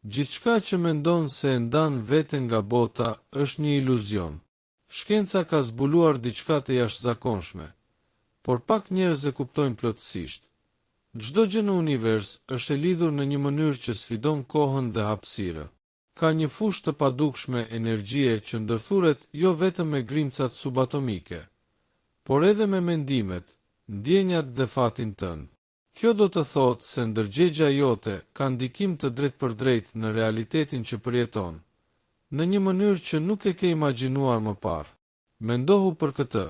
Gjithçka që mendon se e ndan veten nga bota është një iluzion. Shkenca ka zbuluar diçka të jashtëzakonshme, por pak njerëz e kuptojnë plotësisht. Çdo gjë në univers është e lidhur në një mënyrë që sfidon kohën dhe hapësirën. Ka një fushë të padukshme energjie që ndërthuret jo vetëm me grimcat subatomike, por edhe me mendimet, ndjenjat dhe fatin tënd. Kjo do të thotë se ndërgjegja jote ka ndikim të drejtpërdrejtë në realitetin që përjeton, në një mënyrë që nuk e ke imagjinuar më parë. Mendohu për këtë.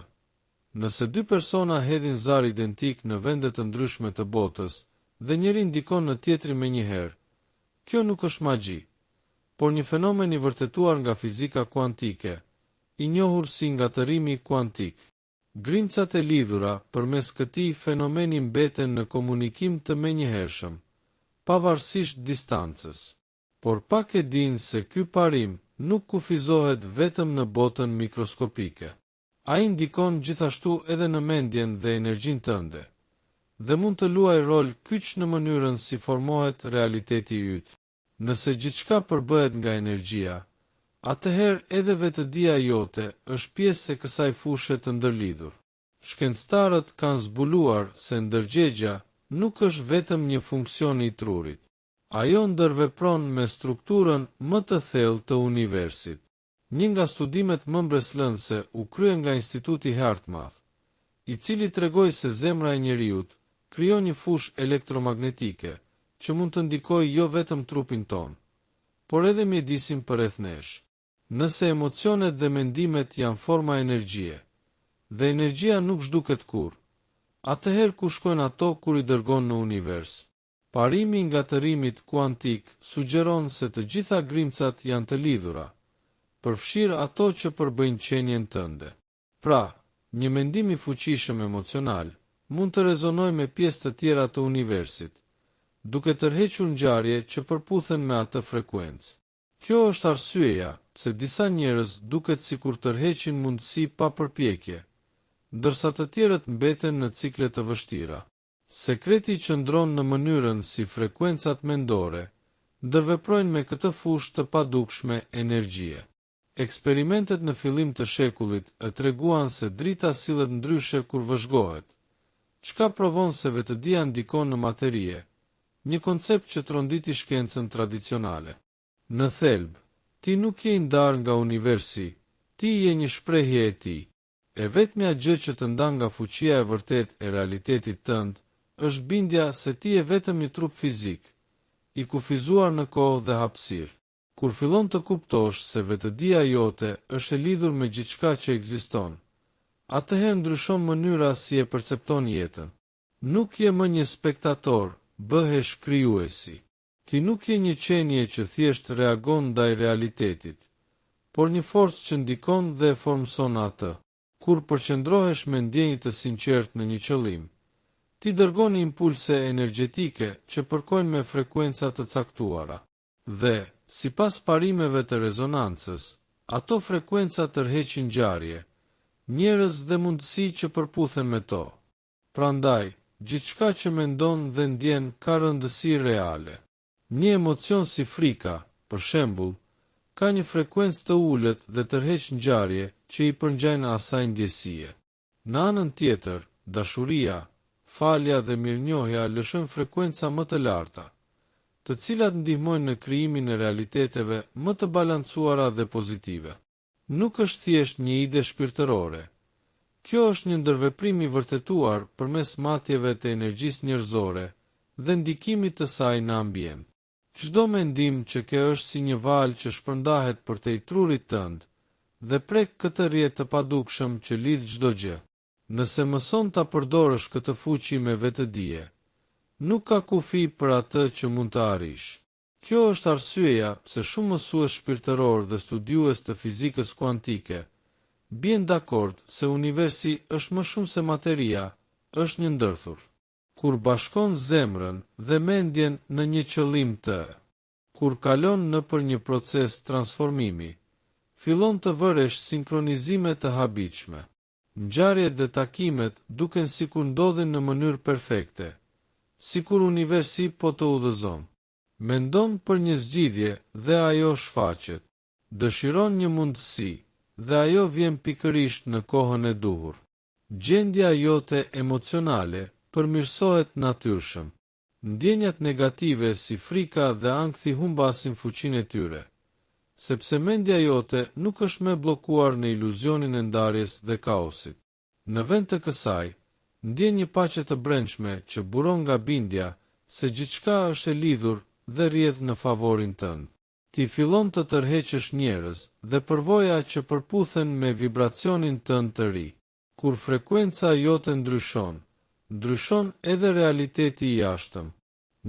Nëse dy persona hedhin zar identik në vende të ndryshme të botës dhe njëri ndikon në tjetrin menjëherë, kjo nuk është magji, por një fenomen i vërtetuar nga fizika kuantike, i njohur si ngatërimi kuantik. Grimcat e lidhura përmes këtij fenomeni mbeten në komunikim të menjëhershëm, pavarësisht distancës. Por pak e dinë se ky parim nuk kufizohet vetëm në botën mikroskopike. Ai ndikon gjithashtu edhe në mendjen dhe energjinë tënde, dhe mund të luajë rol kyç në mënyrën si formohet realiteti yt. Nëse gjithçka përbëhet nga energjia, atëherë edhe vetëdia jote është pjesë e kësaj fushe të ndërlidhur. Shkencëtarët kanë zbuluar se ndërgjegja nuk është vetëm një funksion i trurit. Ajo ndërvepron me strukturën më të thellë të universit. Një nga studimet më mbreslëndse u krye nga Instituti Hartmath, i cili tregoi se zemra e njeriut krijon një fushë elektromagnetike që mund të ndikojë jo vetëm trupin ton, por edhe mjedisin përreth nesh. Nëse emocionet dhe mendimet janë forma energjie, dhe energjia nuk zhduket kurrë, atëherë ku shkojnë ato kur i dërgon në univers? Parimi i ngatërimit kuantik sugjeron se të gjitha grimcat janë të lidhura, përfshirë ato që përbëjnë qenien tënde. Pra, një mendim i fuqishëm emocional mund të rezonojë me pjesë të tjera të universit, duke tërhequr ngjarje që përputhen me atë frekuencë. Kjo është arsyeja se disa njerëz duket sikur tërheqin mundësi pa përpjekje, ndërsa të tjerët mbeten në cikle të vështira. Sekreti qëndron në mënyrën si frekuencat mendore ndërveprojnë me këtë fushë të padukshme energjie. Eksperimentet në fillim të shekullit e treguan se drita sillet ndryshe kur vëzhgohet, çka provon se vetëdia ndikon në materie, një koncept që tronditi shkencën tradicionale. Në thelb, ti nuk je i ndarë nga universi, ti je një shprehje e tij. E vetmja gjë që të ndan nga fuqia e vërtet e realitetit tënd është bindja se ti je vetëm një trup fizik, i kufizuar në kohë dhe hapësirë. Kur fillon të kuptosh se vetëdia jote është e lidhur me gjithçka që ekziston, atëherë ndryshon mënyra si e percepton jetën. Nuk je më një spektator, bëhesh krijuesi. Ti nuk je një qenie që thjesht reagon ndaj realitetit, por një forcë që ndikon dhe e formson atë. Kur përqendrohesh me ndjenjë të sinqertë në një qëllim, ti dërgon impulse energjetike që përkojnë me frekuenca të caktuara. Dhe, sipas parimeve të rezonancës, ato frekuenca tërheqin ngjarje, njerëz dhe mundësi që përputhen me to. Prandaj, gjithçka që mendon dhe ndjen ka rëndësi reale. Një emocion si frika, për shembull, ka një frekuencë të ulët dhe tërheq ngjarje që i përngjajnë asaj ndjesie. Në anën tjetër, dashuria, falja dhe mirënjohja lëshojnë frekuenca më të larta, të cilat ndihmojnë në krijimin e realiteteve më të balancuara dhe pozitive. Nuk është thjesht një ide shpirtërore. Kjo është një ndërveprim i vërtetuar përmes matjeve të energjisë njerëzore dhe ndikimit të saj në ambient. Çdo mendim që ke është si një valë që shpërndahet përtej trurit tënd dhe prek këtë rrjet të padukshëm që lidh çdo gjë. Nëse mëson ta përdorësh këtë fuqi me vetëdije, nuk ka kufi për atë që mund të arrish. Kjo është arsyeja pse shumë mësues shpirtëror dhe studiues të fizikës kuantike bien dakord se universi është më shumë se materia, është një ndërthur. Kur bashkon zemrën dhe mendjen në një qëllim të, kur kalon nëpër një proces transformimi, fillon të vëresh sinkronizime të habitshme. Ngjarjet dhe takimet duken sikur ndodhin në mënyrë perfekte, sikur universi po të udhëzon. Mendon për një zgjidhje dhe ajo shfaqet. Dëshiron një mundësi dhe ajo vjen pikërisht në kohën e duhur. Gjendja jote emocionale përmirësohet natyrshëm. Ndjenjat negative si frika dhe ankthi humbasin fuqinë e tyre, sepse mendja jote nuk është më bllokuar në iluzionin e ndarjes dhe kaosit. Në vend të kësaj, ndjen një paqe të brendshme që buron nga bindja se gjithçka është e lidhur dhe rrjedh në favorin tënd. Ti fillon të tërheqësh njerëz dhe përvoja që përputhen me vibracionin tënd të ri. Kur frekuenca jote ndryshon, ndryshon edhe realiteti i jashtëm.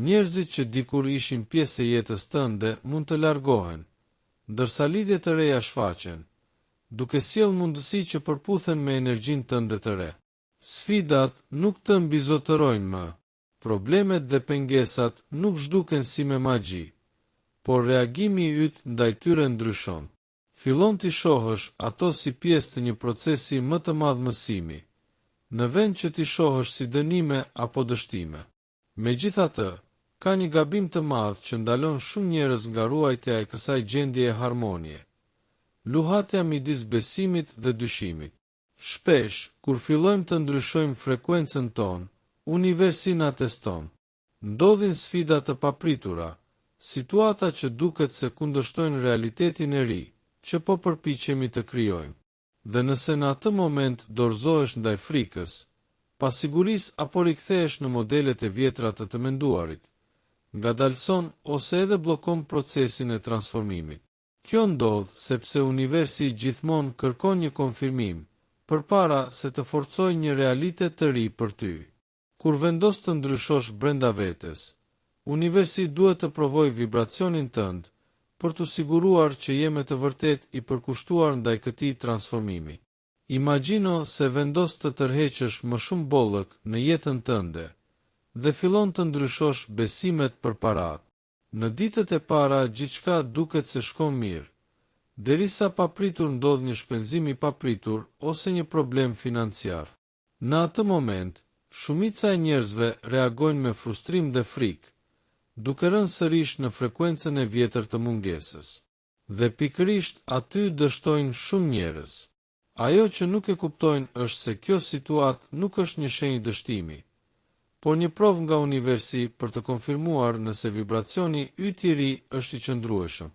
Njerëzit që dikur ishin pjesë e jetës tënde mund të largohen, ndërsa lidhje të reja shfaqen, duke sjellë mundësi që përputhen me energjinë tënde të re. Sfidat nuk të mbizotërojnë më. Problemet dhe pengesat nuk zhduken si me magji, por reagimi yt ndaj tyre ndryshon. Fillon t'i shohësh ato si pjesë të një procesi më të madh mësimi, në vend që t'i shohësh si dënime apo dështime. Megjithatë, ka një gabim të madh që ndalon shumë njerëz nga ruajtja e kësaj gjendje e harmonie. Luhatja midis besimit dhe dyshimit. Shpesh, kur fillojmë të ndryshojmë frekuencën tonë, universi na teston. Ndodhin sfida të papritura, situata që duket se kundërshtojnë realitetin e ri, që po përpiqemi të krijojmë. Dhe nëse në atë moment dorëzohesh ndaj frikës, pasigurisë apo rikthehesh në modelet e vjetra të menduarit, ngadalson ose edhe bllokon procesin e transformimit. Kjo ndodh sepse universi gjithmonë kërkon një konfirmim, përpara se të forcojë një realitet të ri për ty. Kur vendos të ndryshosh brenda vetes, universi duhet të provojë vibracionin tënd për të siguruar që je me të vërtet i përkushtuar ndaj këtij transformimi. Imagjino se vendos të tërheqësh më shumë bollëk në jetën tënde dhe fillon të ndryshosh besimet përpara. Në ditët e para gjithçka duket se shkon mirë, derisa papritur ndodh një shpenzim i papritur ose një problem financiar. Në atë moment, shumica e njerëzve reagojnë me frustrim dhe frikë, duke rënë sërish në frekuencën e vjetër të mungesës. Dhe pikërisht aty dështojnë shumë njerëz. Ajo që nuk e kuptojnë është se kjo situatë nuk është një shenjë dështimi, por një provë nga universi për të konfirmuar nëse vibracioni yt i ri është i qëndrueshëm.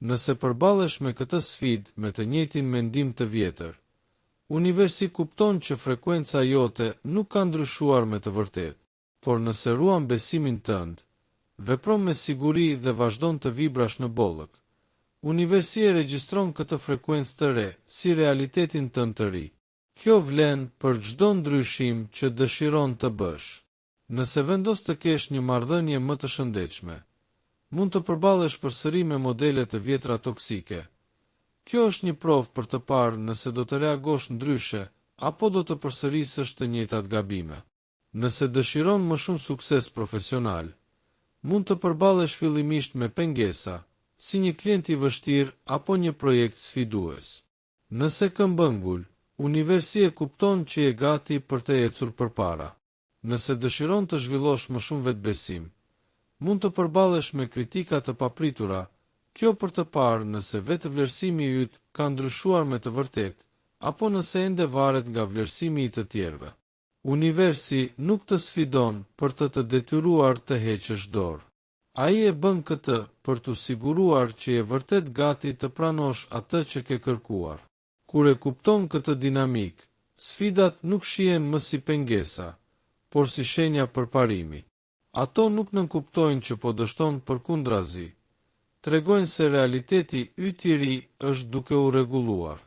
Nëse përballesh me këtë sfidë me të njëjtin mendim të vjetër, universi kupton që frekuenca jote nuk ka ndryshuar me të vërtetë, por nëse ruan besimin tënd, vepron me siguri dhe vazhdon të vibrash në bollëk, universi e regjistron këtë frekuencë të re si realitetin tënd të ri. Kjo vlen për çdo ndryshim që dëshiron të bësh. Nëse vendos të kesh një marrëdhënie më të shëndetshme, mund të përballesh përsëri me modele të vjetra toksike. Kjo është një provë për të parë nëse do të reagosh ndryshe apo do të përsërisësh të njëjtat gabime. Nëse dëshiron më shumë sukses profesional, mund të përballesh fillimisht me pengesa, si një klient i vështirë apo një projekt sfidues. Nëse këmbëngull, universi e kupton që je gati për të ecur përpara. Nëse dëshiron të zhvillosh më shumë vetbesim, mund të përballesh me kritika të papritura, kjo për të parë nëse vetvlerësimi yt ka ndryshuar me të vërtetë, apo nëse ende varet nga vlerësimi i të tjerëve. Universi nuk të sfidon për të detyruar të heqësh dorë. Ai e bën këtë për të siguruar që je vërtet gati të pranosh atë që ke kërkuar. Kur e kupton këtë dinamik, sfidat nuk shihen më si pengesa, por si shenja përparimi. Ato nuk nënkuptojnë që po dështon përkundrazi, tregojnë se realiteti yt i ri është duke u rregulluar.